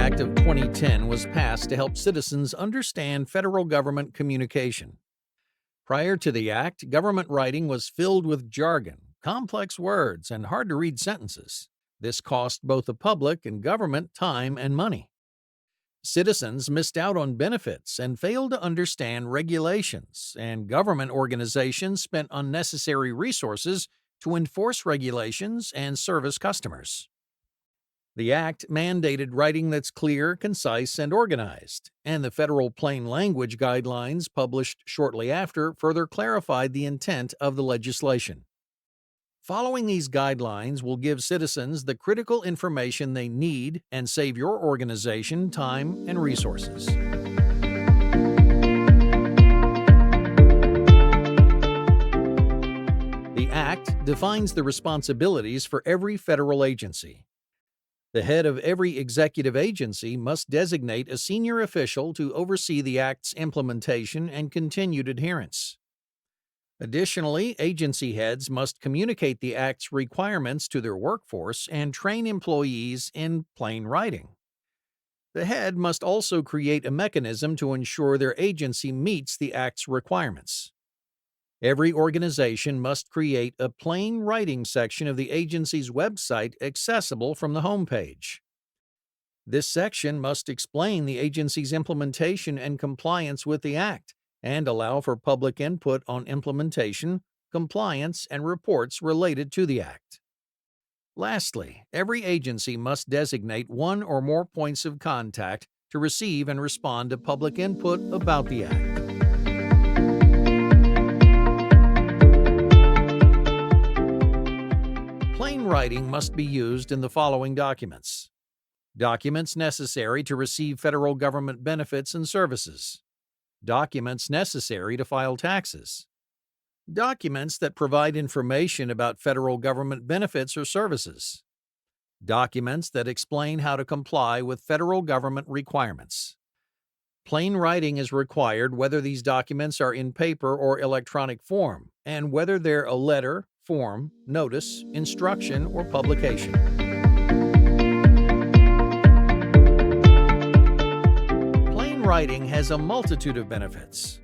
Act of 2010 was passed to help citizens understand federal government communication. Prior to the act, government writing was filled with jargon, complex words, and hard-to-read sentences. This cost both the public and government time and money. Citizens missed out on benefits and failed to understand regulations, and government organizations spent unnecessary resources to enforce regulations and service customers. The act mandated writing that's clear, concise, and organized, and the federal plain language guidelines published shortly after further clarified the intent of the legislation. Following these guidelines will give citizens the critical information they need and save your organization time and resources. The Act defines the responsibilities for every federal agency. The head of every executive agency must designate a senior official to oversee the Act's implementation and continued adherence. Additionally, agency heads must communicate the Act's requirements to their workforce and train employees in plain writing. The head must also create a mechanism to ensure their agency meets the Act's requirements. Every organization must create a plain writing section of the agency's website accessible from the homepage. This section must explain the agency's implementation and compliance with the Act, and allow for public input on implementation, compliance, and reports related to the Act. Lastly, every agency must designate one or more points of contact to receive and respond to public input about the Act. Plain writing must be used in the following documents: documents necessary to receive federal government benefits and services, documents necessary to file taxes, documents that provide information about federal government benefits or services, documents that explain how to comply with federal government requirements. Plain writing is required whether these documents are in paper or electronic form, and whether they're a letter, form, notice, instruction, or publication. Writing has a multitude of benefits.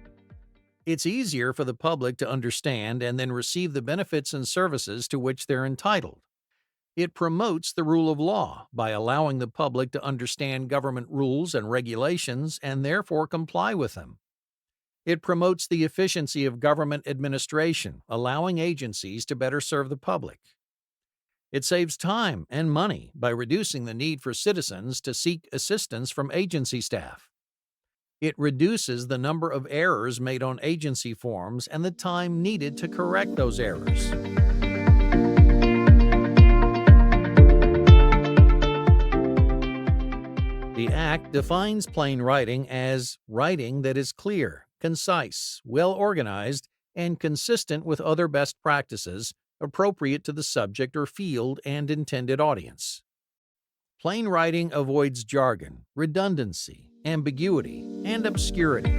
It's easier for the public to understand and then receive the benefits and services to which they're entitled. It promotes the rule of law by allowing the public to understand government rules and regulations and therefore comply with them. It promotes the efficiency of government administration, allowing agencies to better serve the public. It saves time and money by reducing the need for citizens to seek assistance from agency staff. It reduces the number of errors made on agency forms and the time needed to correct those errors. The Act defines plain writing as writing that is clear, concise, well organized, and consistent with other best practices appropriate to the subject or field and intended audience. Plain writing avoids jargon, redundancy, ambiguity, and obscurity.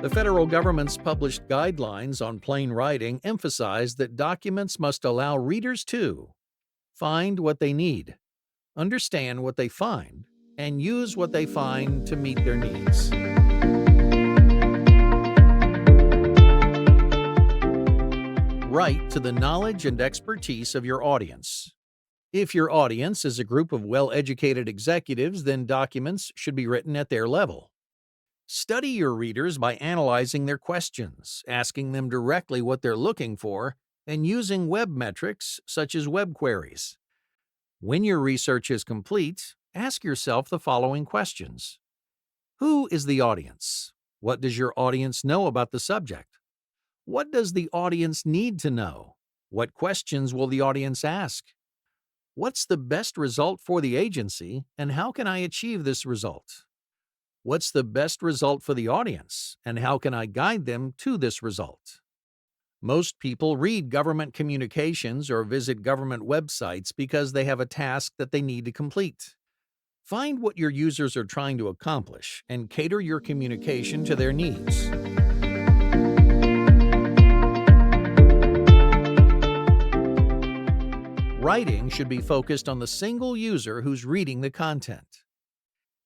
The federal government's published guidelines on plain writing emphasize that documents must allow readers to find what they need, understand what they find, and use what they find to meet their needs. Write to the knowledge and expertise of your audience. If your audience is a group of well-educated executives, then documents should be written at their level. Study your readers by analyzing their questions, asking them directly what they're looking for, and using web metrics such as web queries. When your research is complete, ask yourself the following questions. Who is the audience? What does your audience know about the subject? What does the audience need to know? What questions will the audience ask? What's the best result for the agency, and how can I achieve this result? What's the best result for the audience, and how can I guide them to this result? Most people read government communications or visit government websites because they have a task that they need to complete. Find what your users are trying to accomplish and cater your communication to their needs. Writing should be focused on the single user who's reading the content.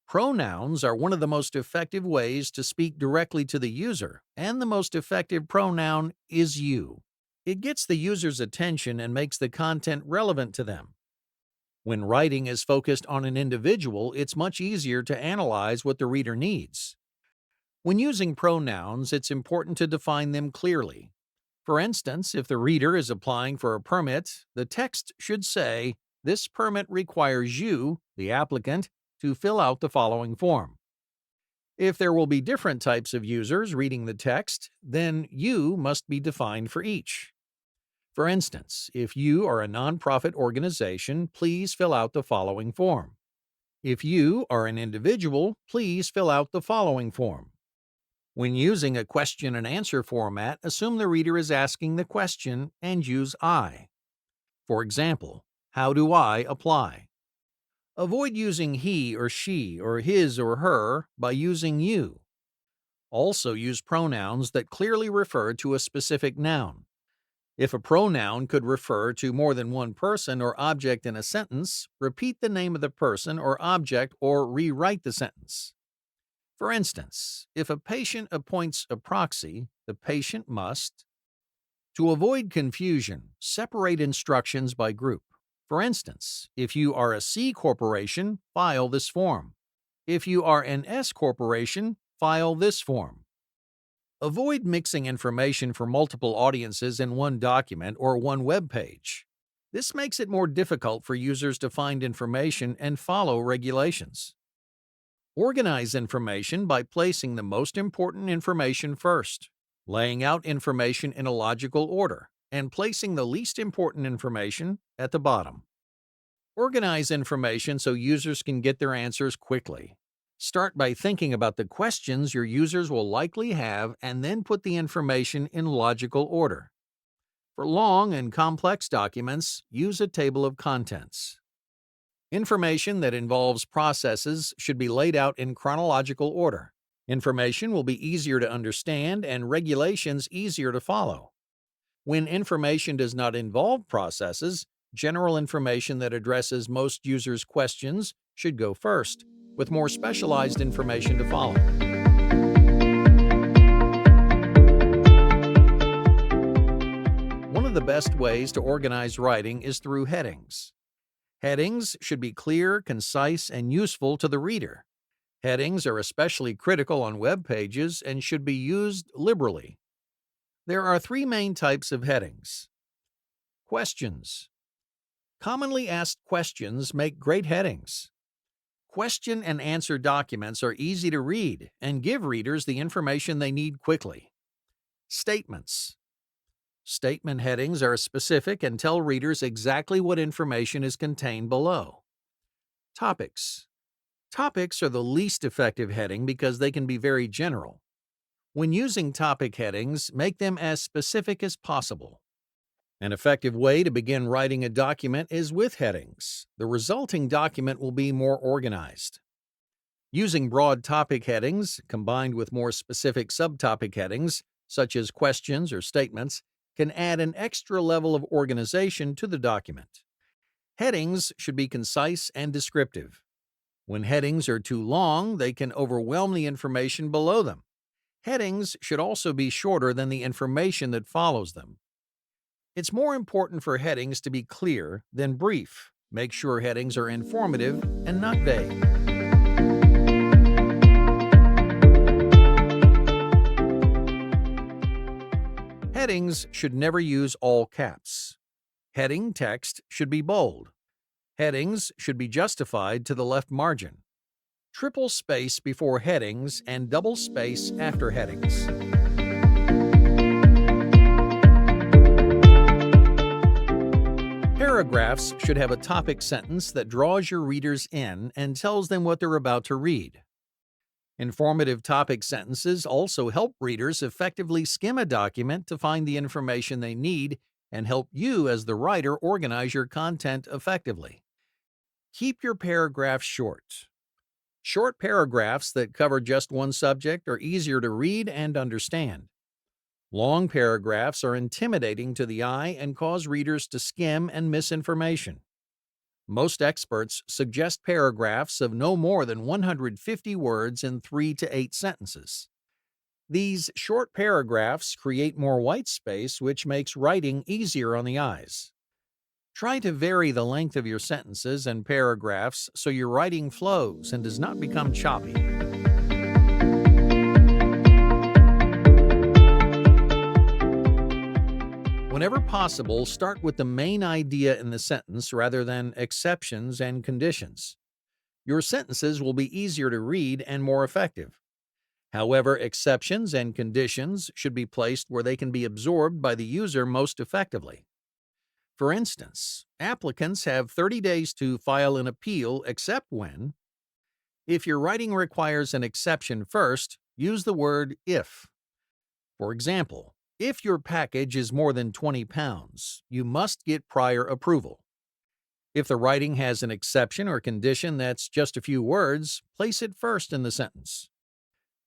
Pronouns are one of the most effective ways to speak directly to the user, and the most effective pronoun is you. It gets the user's attention and makes the content relevant to them. When writing is focused on an individual, it's much easier to analyze what the reader needs. When using pronouns, it's important to define them clearly. For instance, if the reader is applying for a permit, the text should say, "This permit requires you, the applicant, to fill out the following form." If there will be different types of users reading the text, then you must be defined for each. For instance, if you are a nonprofit organization, please fill out the following form. If you are an individual, please fill out the following form. When using a question and answer format, assume the reader is asking the question and use I. For example, how do I apply? Avoid using he or she or his or her by using you. Also use pronouns that clearly refer to a specific noun. If a pronoun could refer to more than one person or object in a sentence, repeat the name of the person or object or rewrite the sentence. For instance, if a patient appoints a proxy, the patient must. To avoid confusion, separate instructions by group. For instance, if you are a C corporation, file this form. If you are an S corporation, file this form. Avoid mixing information for multiple audiences in one document or one web page. This makes it more difficult for users to find information and follow regulations. Organize information by placing the most important information first, laying out information in a logical order, and placing the least important information at the bottom. Organize information so users can get their answers quickly. Start by thinking about the questions your users will likely have and then put the information in logical order. For long and complex documents, use a table of contents. Information that involves processes should be laid out in chronological order. Information will be easier to understand and regulations easier to follow. When information does not involve processes, general information that addresses most users' questions should go first, with more specialized information to follow. One of the best ways to organize writing is through headings. Headings should be clear, concise, and useful to the reader. Headings are especially critical on web pages and should be used liberally. There are three main types of headings. Questions. Commonly asked questions make great headings. Question and answer documents are easy to read and give readers the information they need quickly. Statements. Statement headings are specific and tell readers exactly what information is contained below. Topics. Topics are the least effective heading because they can be very general. When using topic headings, make them as specific as possible. An effective way to begin writing a document is with headings. The resulting document will be more organized. Using broad topic headings, combined with more specific subtopic headings, such as questions or statements, can add an extra level of organization to the document. Headings should be concise and descriptive. When headings are too long, they can overwhelm the information below them. Headings should also be shorter than the information that follows them. It's more important for headings to be clear than brief. Make sure headings are informative and not vague. Headings should never use all caps. Heading text should be bold. Headings should be justified to the left margin. Triple space before headings and double space after headings. Paragraphs should have a topic sentence that draws your readers in and tells them what they're about to read. Informative topic sentences also help readers effectively skim a document to find the information they need and help you as the writer organize your content effectively. Keep your paragraphs short. Short paragraphs that cover just one subject are easier to read and understand. Long paragraphs are intimidating to the eye and cause readers to skim and miss information. Most experts suggest paragraphs of no more than 150 words in 3 to 8 sentences. These short paragraphs create more white space, which makes writing easier on the eyes. Try to vary the length of your sentences and paragraphs so your writing flows and does not become choppy. Whenever possible, start with the main idea in the sentence rather than exceptions and conditions. Your sentences will be easier to read and more effective. However, exceptions and conditions should be placed where they can be absorbed by the user most effectively. For instance, applicants have 30 days to file an appeal except when. If your writing requires an exception first, use the word if. For example, if your package is more than 20 pounds, you must get prior approval. If the writing has an exception or condition that's just a few words, place it first in the sentence.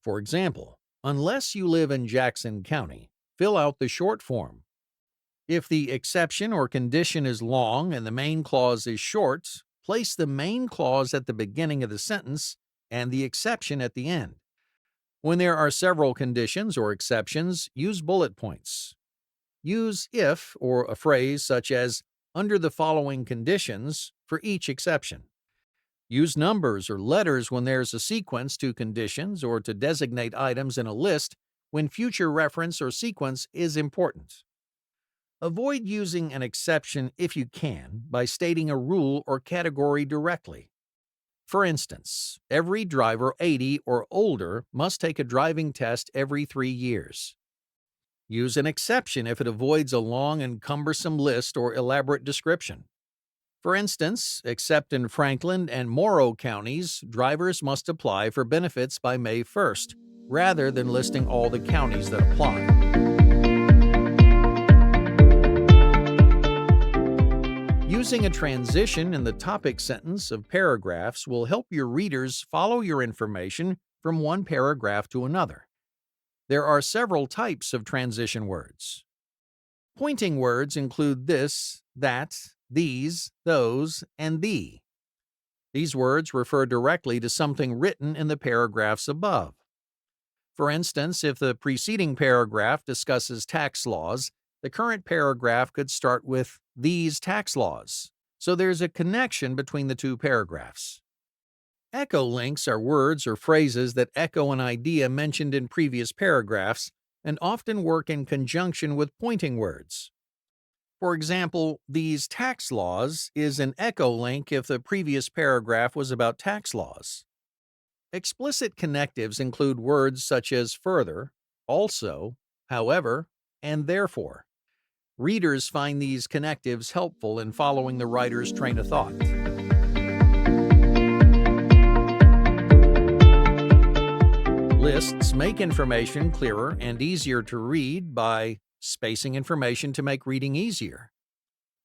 For example, unless you live in Jackson County, fill out the short form. If the exception or condition is long and the main clause is short, place the main clause at the beginning of the sentence and the exception at the end. When there are several conditions or exceptions, use bullet points. Use if or a phrase such as under the following conditions for each exception. Use numbers or letters when there's a sequence to conditions or to designate items in a list when future reference or sequence is important. Avoid using an exception if you can by stating a rule or category directly. For instance, every driver 80 or older must take a driving test every 3 years. Use an exception if it avoids a long and cumbersome list or elaborate description. For instance, except in Franklin and Morrow counties, drivers must apply for benefits by May 1st, rather than listing all the counties that apply. Using a transition in the topic sentence of paragraphs will help your readers follow your information from one paragraph to another. There are several types of transition words. Pointing words include this, that, these, those, and thee. These words refer directly to something written in the paragraphs above. For instance, if the preceding paragraph discusses tax laws, the current paragraph could start with these tax laws, so there's a connection between the two paragraphs. Echo links are words or phrases that echo an idea mentioned in previous paragraphs and often work in conjunction with pointing words. For example, these tax laws is an echo link if the previous paragraph was about tax laws. Explicit connectives include words such as further, also, however, and therefore. Readers find these connectives helpful in following the writer's train of thought. Lists make information clearer and easier to read by spacing information to make reading easier,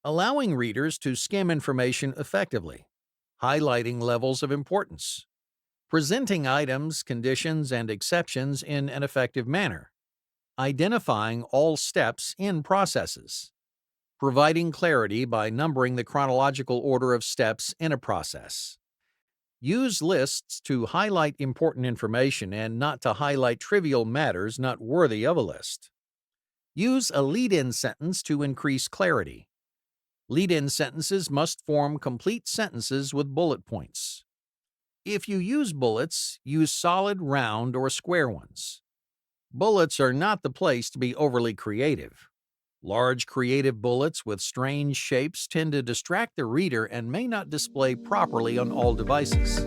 allowing readers to skim information effectively, highlighting levels of importance, presenting items, conditions, and exceptions in an effective manner, identifying all steps in processes, providing clarity by numbering the chronological order of steps in a process. Use lists to highlight important information and not to highlight trivial matters not worthy of a list. Use a lead-in sentence to increase clarity. Lead-in sentences must form complete sentences with bullet points. If you use bullets, use solid, round, or square ones. Bullets are not the place to be overly creative. Large creative bullets with strange shapes tend to distract the reader and may not display properly on all devices.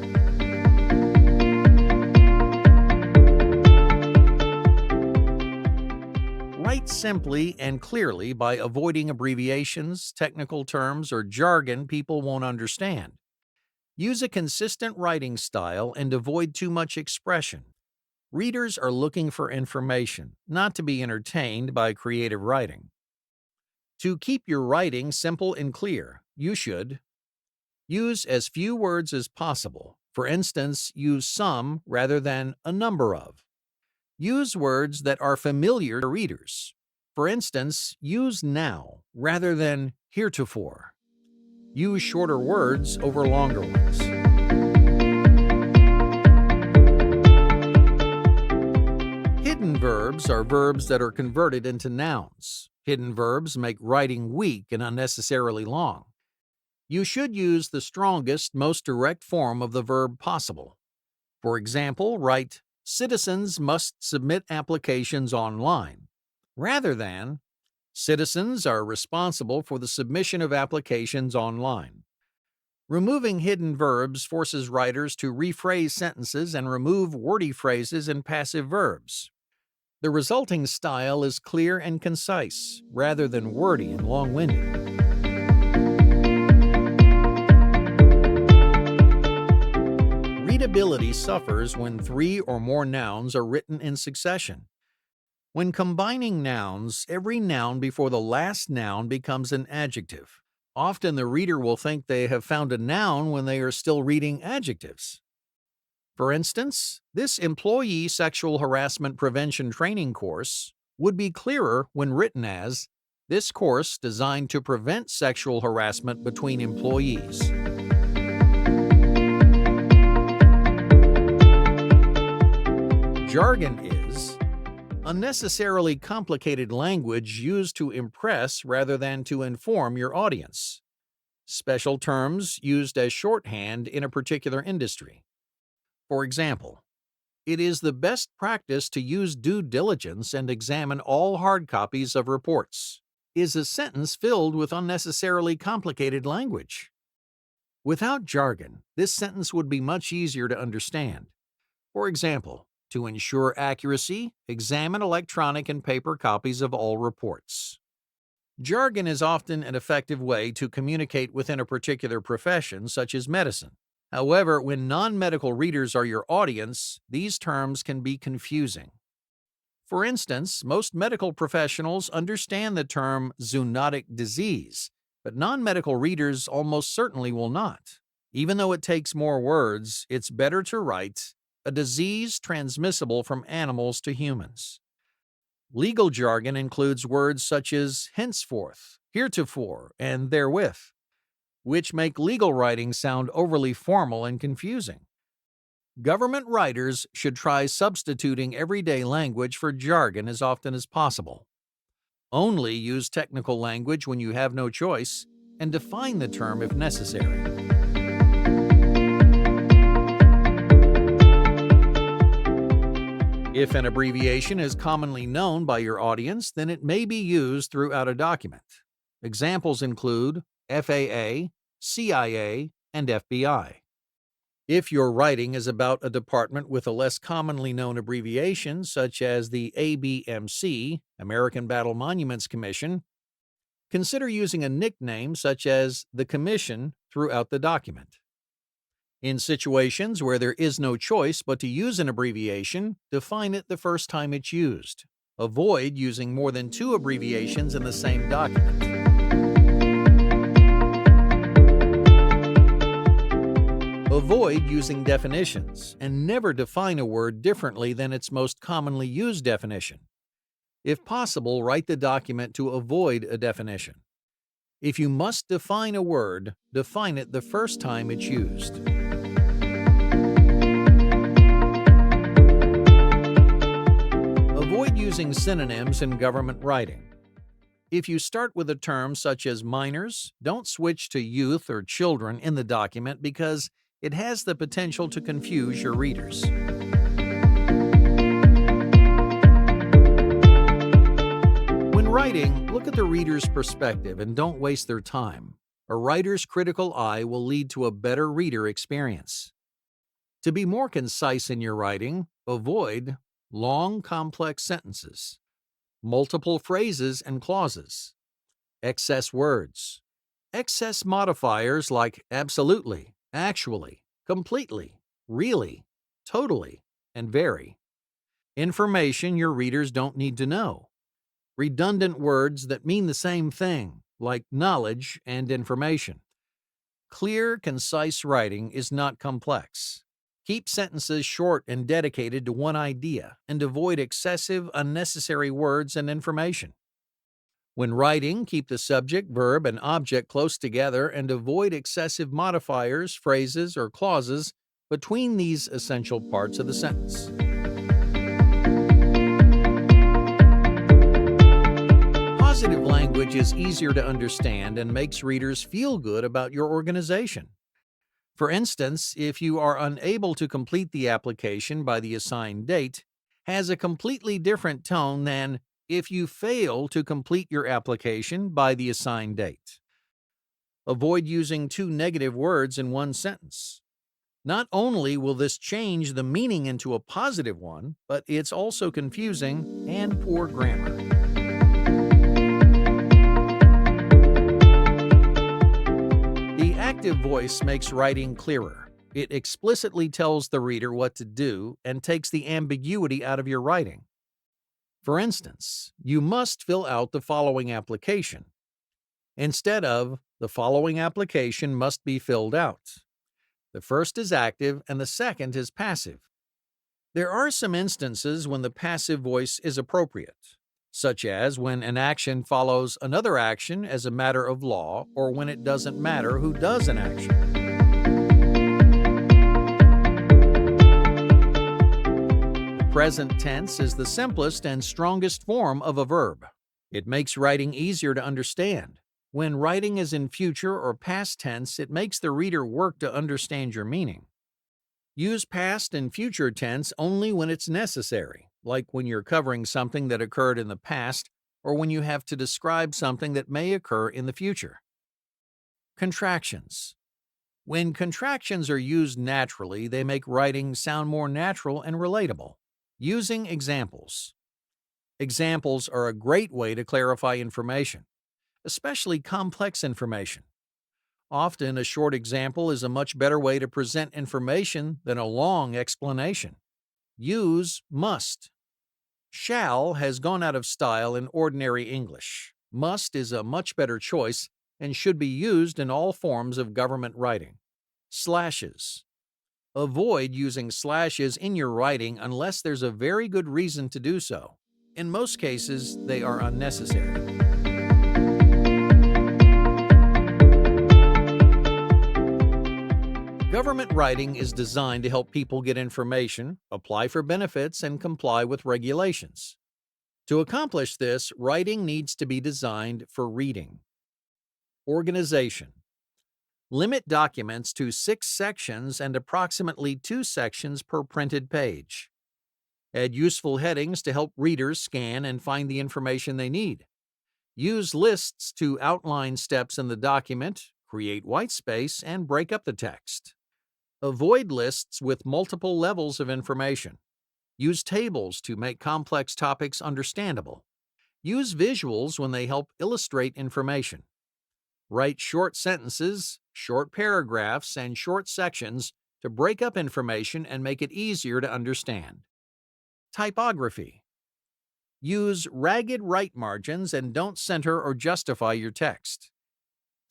Write simply and clearly by avoiding abbreviations, technical terms, or jargon people won't understand. Use a consistent writing style and avoid too much expression. Readers are looking for information, not to be entertained by creative writing. To keep your writing simple and clear, you should use as few words as possible. For instance, use some rather than a number of. Use words that are familiar to readers. For instance, use now rather than heretofore. Use shorter words over longer ones. Hidden verbs are verbs that are converted into nouns. Hidden verbs make writing weak and unnecessarily long. You should use the strongest, most direct form of the verb possible. For example, write, "Citizens must submit applications online," rather than, "Citizens are responsible for the submission of applications online." Removing hidden verbs forces writers to rephrase sentences and remove wordy phrases and passive verbs. The resulting style is clear and concise, rather than wordy and long-winded. Readability suffers when 3 or more nouns are written in succession. When combining nouns, every noun before the last noun becomes an adjective. Often the reader will think they have found a noun when they are still reading adjectives. For instance, this employee sexual harassment prevention training course would be clearer when written as, "This course designed to prevent sexual harassment between employees." Jargon is unnecessarily complicated language used to impress rather than to inform your audience. Special terms used as shorthand in a particular industry. For example, "It is the best practice to use due diligence and examine all hard copies of reports," is a sentence filled with unnecessarily complicated language. Without jargon, this sentence would be much easier to understand. For example, "To ensure accuracy, examine electronic and paper copies of all reports." Jargon is often an effective way to communicate within a particular profession, such as medicine. However, when non-medical readers are your audience, these terms can be confusing. For instance, most medical professionals understand the term zoonotic disease, but non-medical readers almost certainly will not. Even though it takes more words, it's better to write, "A disease transmissible from animals to humans." Legal jargon includes words such as henceforth, heretofore, and therewith, which make legal writing sound overly formal and confusing. Government writers should try substituting everyday language for jargon as often as possible. Only use technical language when you have no choice, and define the term if necessary. If an abbreviation is commonly known by your audience, then it may be used throughout a document. Examples include FAA, CIA, and FBI. If your writing is about a department with a less commonly known abbreviation, such as the ABMC, American Battle Monuments Commission, consider using a nickname such as the Commission throughout the document. In situations where there is no choice but to use an abbreviation, define it the first time it's used. Avoid using more than 2 abbreviations in the same document. Avoid using definitions, and never define a word differently than its most commonly used definition. If possible, write the document to avoid a definition. If you must define a word, define it the first time it's used. Avoid using synonyms in government writing. If you start with a term such as minors, don't switch to youth or children in the document because it has the potential to confuse your readers. When writing, look at the reader's perspective and don't waste their time. A writer's critical eye will lead to a better reader experience. To be more concise in your writing, avoid long, complex sentences, multiple phrases and clauses, excess words, excess modifiers like absolutely, actually, completely, really, totally, and very. Information your readers don't need to know. Redundant words that mean the same thing, like knowledge and information. Clear, concise writing is not complex. Keep sentences short and dedicated to one idea, and avoid excessive, unnecessary words and information. When writing, keep the subject, verb, and object close together and avoid excessive modifiers, phrases, or clauses between these essential parts of the sentence. Positive language is easier to understand and makes readers feel good about your organization. For instance, if you are unable to complete the application by the assigned date, has a completely different tone than if you fail to complete your application by the assigned date. Avoid using two negative words in one sentence. Not only will this change the meaning into a positive one, but it's also confusing and poor grammar. The active voice makes writing clearer. It explicitly tells the reader what to do and takes the ambiguity out of your writing. For instance, you must fill out the following application, instead of the following application must be filled out. The first is active and the second is passive. There are some instances when the passive voice is appropriate, such as when an action follows another action as a matter of law or when it doesn't matter who does an action. Present tense is the simplest and strongest form of a verb. It makes writing easier to understand. When writing is in future or past tense, it makes the reader work to understand your meaning. Use past and future tense only when it's necessary, like when you're covering something that occurred in the past or when you have to describe something that may occur in the future. Contractions. When contractions are used naturally, they make writing sound more natural and relatable. Using examples. Examples are a great way to clarify information, especially complex information. Often, a short example is a much better way to present information than a long explanation. Use must. Shall has gone out of style in ordinary English. Must is a much better choice and should be used in all forms of government writing. Slashes. Avoid using slashes in your writing unless there's a very good reason to do so. In most cases, they are unnecessary. Government writing is designed to help people get information, apply for benefits, and comply with regulations. To accomplish this, writing needs to be designed for reading. Organization. Limit documents to 6 sections and approximately 2 sections per printed page. Add useful headings to help readers scan and find the information they need. Use lists to outline steps in the document, create white space, and break up the text. Avoid lists with multiple levels of information. Use tables to make complex topics understandable. Use visuals when they help illustrate information. Write short sentences, short paragraphs, and short sections to break up information and make it easier to understand. Typography. Use ragged right margins and don't center or justify your text.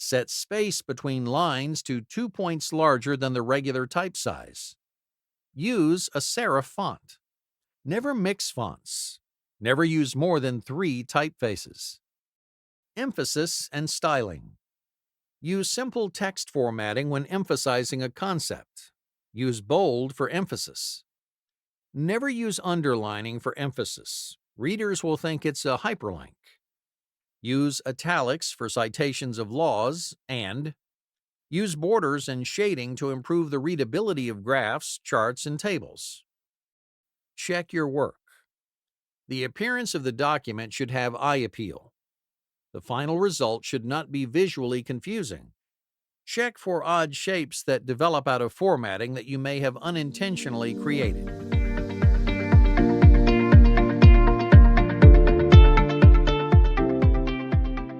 Set space between lines to 2 points larger than the regular type size. Use a serif font. Never mix fonts. Never use more than 3 typefaces. Emphasis and styling. Use simple text formatting when emphasizing a concept. Use bold for emphasis. Never use underlining for emphasis. Readers will think it's a hyperlink. Use italics for citations of laws, and use borders and shading to improve the readability of graphs, charts, and tables. Check your work. The appearance of the document should have eye appeal. The final result should not be visually confusing. Check for odd shapes that develop out of formatting that you may have unintentionally created.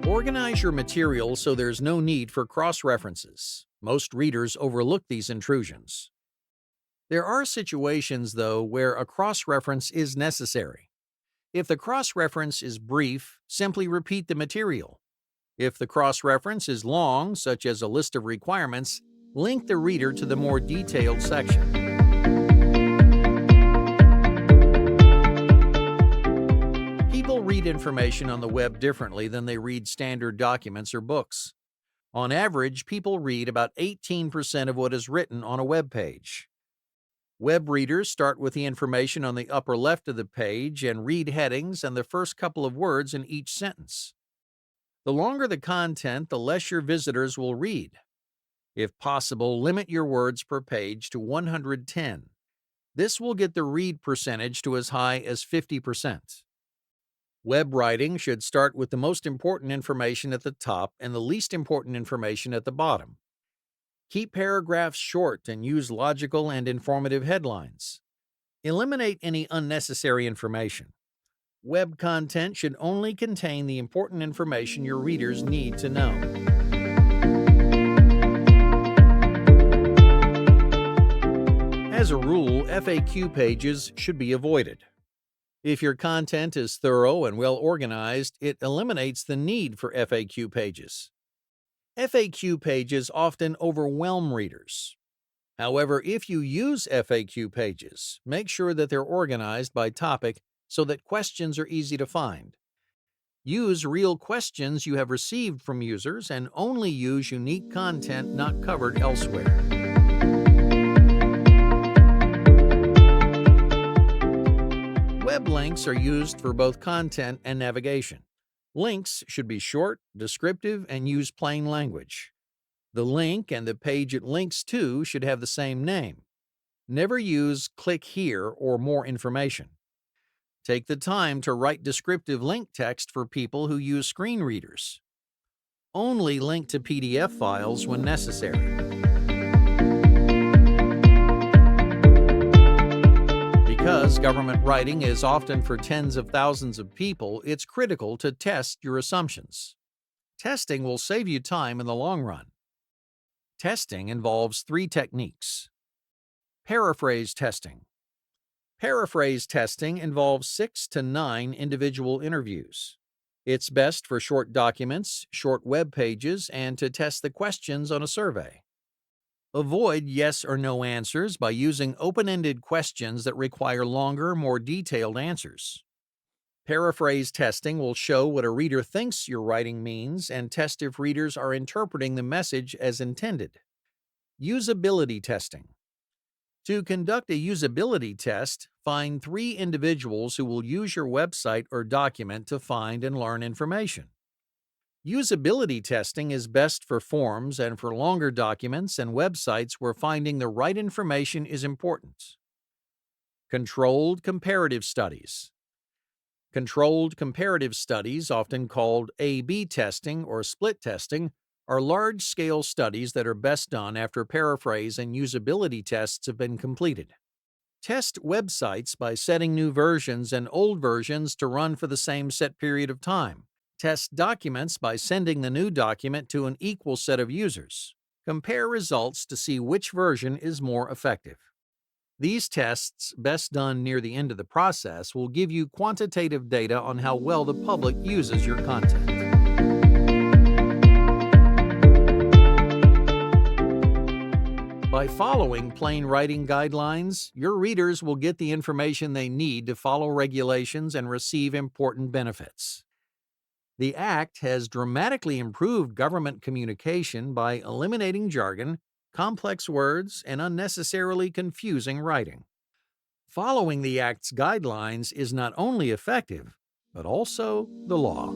Organize your material so there's no need for cross-references. Most readers overlook these intrusions. There are situations, though, where a cross-reference is necessary. If the cross-reference is brief, simply repeat the material. If the cross-reference is long, such as a list of requirements, link the reader to the more detailed section. information on the web differently than they read standard documents or books. On average, people read about 18% of what is written on a web page. Web readers start with the information on the upper left of the page and read headings and the first couple of words in each sentence. The longer the content, the less your visitors will read. If possible, limit your words per page to 110. This will get the read percentage to as high as 50%. Web writing should start with the most important information at the top and the least important information at the bottom. Keep paragraphs short and use logical and informative headlines. Eliminate any unnecessary information. Web content should only contain the important information your readers need to know. As a rule, FAQ pages should be avoided. If your content is thorough and well organized, it eliminates the need for FAQ pages. FAQ pages often overwhelm readers. However, if you use FAQ pages, make sure that they're organized by topic so that questions are easy to find. Use real questions you have received from users and only use unique content not covered elsewhere. Web links are used for both content and navigation. Links should be short, descriptive, and use plain language. The link and the page it links to should have the same name. Never use "click here" or "more information." Take the time to write descriptive link text for people who use screen readers. Only link to PDF files when necessary. Because government writing is often for tens of thousands of people, it's critical to test your assumptions. Testing will save you time in the long run. Testing involves 3 techniques. Paraphrase testing. Paraphrase testing involves 6 to 9 individual interviews. It's best for short documents, short web pages, and to test the questions on a survey. Avoid yes or no answers by using open-ended questions that require longer, more detailed answers. Paraphrase testing will show what a reader thinks your writing means and test if readers are interpreting the message as intended. Usability testing. To conduct a usability test, find 3 individuals who will use your website or document to find and learn information. Usability testing is best for forms and for longer documents and websites where finding the right information is important. Controlled comparative studies. Controlled comparative studies, often called A/B testing or split testing, are large-scale studies that are best done after paraphrase and usability tests have been completed. Test websites by setting new versions and old versions to run for the same set period of time. Test documents by sending the new document to an equal set of users. Compare results to see which version is more effective. These tests, best done near the end of the process, will give you quantitative data on how well the public uses your content. By following plain writing guidelines, your readers will get the information they need to follow regulations and receive important benefits. The Act has dramatically improved government communication by eliminating jargon, complex words, and unnecessarily confusing writing. Following the Act's guidelines is not only effective, but also the law.